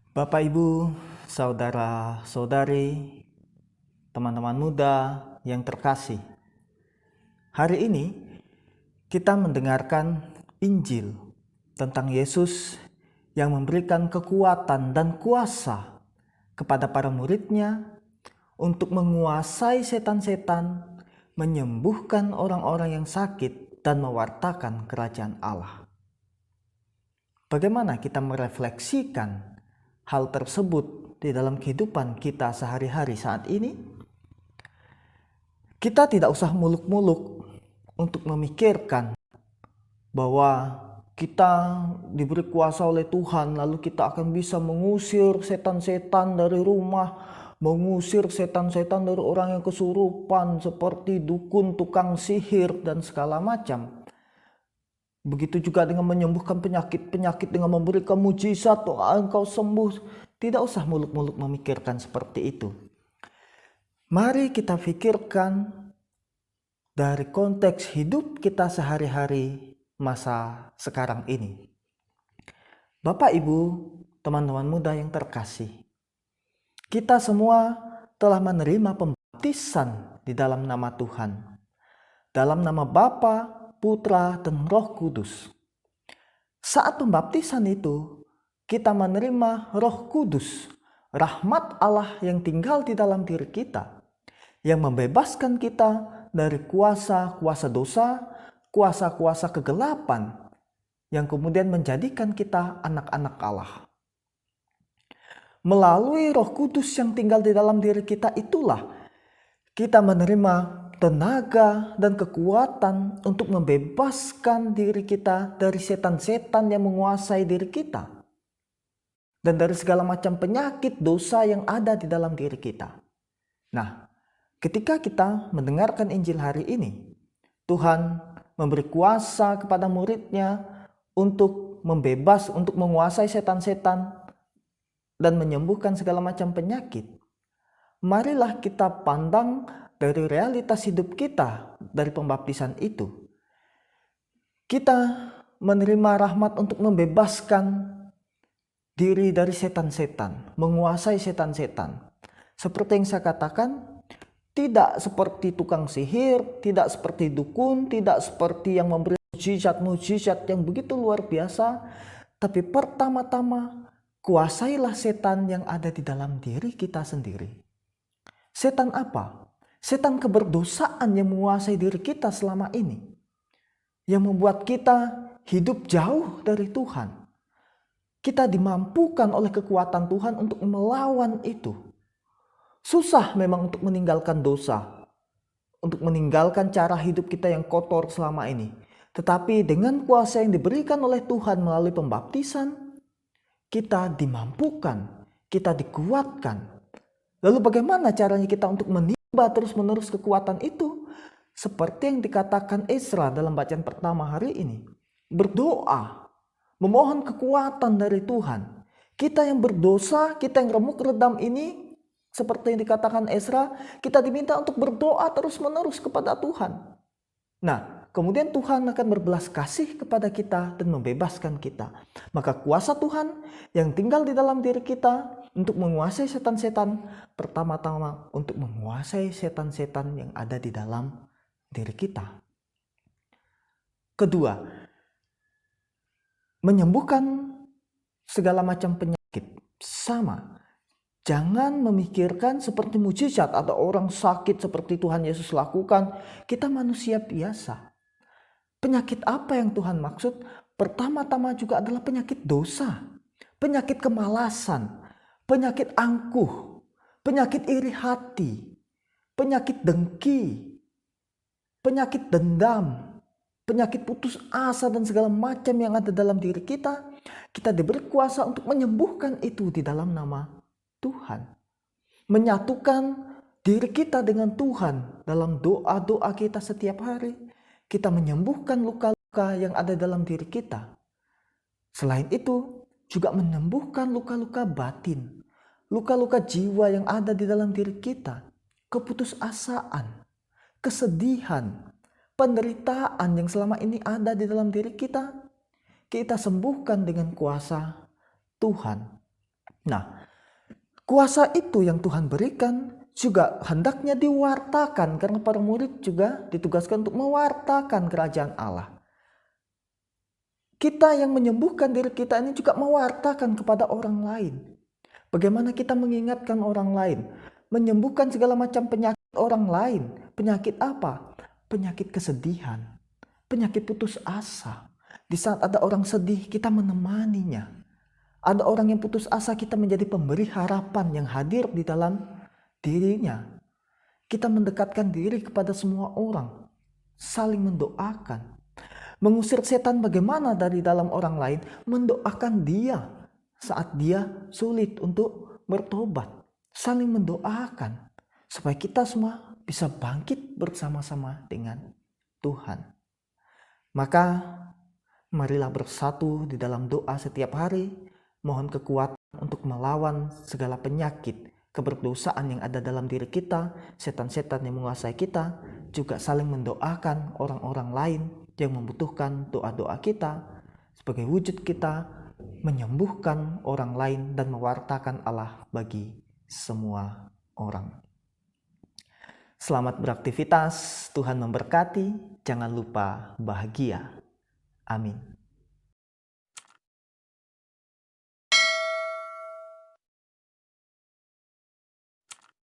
Bapak, Ibu, saudara-saudari, teman-teman muda yang terkasih. Hari ini kita mendengarkan Injil tentang Yesus yang memberikan kekuatan dan kuasa kepada para murid-Nya untuk menguasai setan-setan, menyembuhkan orang-orang yang sakit, dan mewartakan kerajaan Allah. Bagaimana kita merefleksikan hal tersebut di dalam kehidupan kita sehari-hari saat ini? Kita tidak usah muluk-muluk untuk memikirkan bahwa kita diberi kuasa oleh Tuhan, lalu kita akan bisa mengusir setan-setan dari rumah, mengusir setan-setan dari orang yang kesurupan seperti dukun, tukang sihir, dan segala macam. Begitu juga dengan menyembuhkan penyakit-penyakit, dengan memberikan mujizat, engkau sembuh. Tidak usah muluk-muluk memikirkan seperti itu. Mari kita pikirkan dari konteks hidup kita sehari-hari masa sekarang ini. Bapak, Ibu, teman-teman muda yang terkasih, kita semua telah menerima pembaptisan di dalam nama Tuhan, dalam nama Bapa, Putra, dan Roh Kudus. Saat pembaptisan itu, kita menerima Roh Kudus, rahmat Allah yang tinggal di dalam diri kita, yang membebaskan kita dari kuasa-kuasa dosa, kuasa-kuasa kegelapan, yang kemudian menjadikan kita anak-anak Allah. Melalui Roh Kudus yang tinggal di dalam diri kita itulah kita menerima tenaga dan kekuatan untuk membebaskan diri kita dari setan-setan yang menguasai diri kita, dan dari segala macam penyakit dosa yang ada di dalam diri kita. Nah, ketika kita mendengarkan Injil hari ini, Tuhan memberi kuasa kepada murid-Nya untuk untuk menguasai setan-setan dan menyembuhkan segala macam penyakit. Marilah kita pandang dari realitas hidup kita dari pembaptisan itu. Kita menerima rahmat untuk membebaskan diri dari setan-setan, menguasai setan-setan. Seperti yang saya katakan, tidak seperti tukang sihir, tidak seperti dukun, tidak seperti yang memberi mujizat-mujizat yang begitu luar biasa, tapi pertama-tama kuasailah setan yang ada di dalam diri kita sendiri. Setan apa? Setan keberdosaan yang menguasai diri kita selama ini, yang membuat kita hidup jauh dari Tuhan. Kita dimampukan oleh kekuatan Tuhan untuk melawan itu. Susah memang untuk meninggalkan dosa, untuk meninggalkan cara hidup kita yang kotor selama ini. Tetapi dengan kuasa yang diberikan oleh Tuhan melalui pembaptisan, kita dimampukan, kita dikuatkan. Lalu bagaimana caranya kita untuk menimba terus-menerus kekuatan itu? Seperti yang dikatakan Ezra dalam bacaan pertama hari ini. Berdoa, memohon kekuatan dari Tuhan. Kita yang berdosa, kita yang remuk redam ini, seperti yang dikatakan Ezra, kita diminta untuk berdoa terus-menerus kepada Tuhan. Nah, kemudian Tuhan akan berbelas kasih kepada kita dan membebaskan kita. Maka kuasa Tuhan yang tinggal di dalam diri kita untuk menguasai setan-setan, pertama-tama untuk menguasai setan-setan yang ada di dalam diri kita. Kedua, menyembuhkan segala macam penyakit. Sama, jangan memikirkan seperti mujizat atau orang sakit seperti Tuhan Yesus lakukan. Kita manusia biasa. Penyakit apa yang Tuhan maksud? Pertama-tama juga adalah penyakit dosa, penyakit kemalasan, penyakit angkuh, penyakit iri hati, penyakit dengki, penyakit dendam, penyakit putus asa, dan segala macam yang ada dalam diri kita. Kita diberi kuasa untuk menyembuhkan itu di dalam nama Tuhan. Menyatukan diri kita dengan Tuhan dalam doa-doa kita setiap hari. Kita menyembuhkan luka-luka yang ada dalam diri kita. Selain itu, juga menyembuhkan luka-luka batin, luka-luka jiwa yang ada di dalam diri kita, keputusasaan, kesedihan, penderitaan yang selama ini ada di dalam diri kita. Kita sembuhkan dengan kuasa Tuhan. Nah, kuasa itu yang Tuhan berikan juga hendaknya diwartakan, karena para murid juga ditugaskan untuk mewartakan kerajaan Allah. Kita yang menyembuhkan diri kita ini juga mewartakan kepada orang lain. Bagaimana kita mengingatkan orang lain, menyembuhkan segala macam penyakit orang lain. Penyakit apa? Penyakit kesedihan, penyakit putus asa. Di saat ada orang sedih, kita menemaninya. Ada orang yang putus asa, kita menjadi pemberi harapan yang hadir di dalam dirinya. Kita mendekatkan diri kepada semua orang, saling mendoakan. Mengusir setan bagaimana dari dalam orang lain? Mendoakan dia saat dia sulit untuk bertobat. Saling mendoakan supaya kita semua bisa bangkit bersama-sama dengan Tuhan. Maka marilah bersatu di dalam doa setiap hari. Mohon kekuatan untuk melawan segala penyakit, keberdosaan yang ada dalam diri kita, setan-setan yang menguasai kita, juga saling mendoakan orang-orang lain yang membutuhkan doa-doa kita sebagai wujud kita menyembuhkan orang lain dan mewartakan Allah bagi semua orang. Selamat beraktivitas, Tuhan memberkati, jangan lupa bahagia. Amin.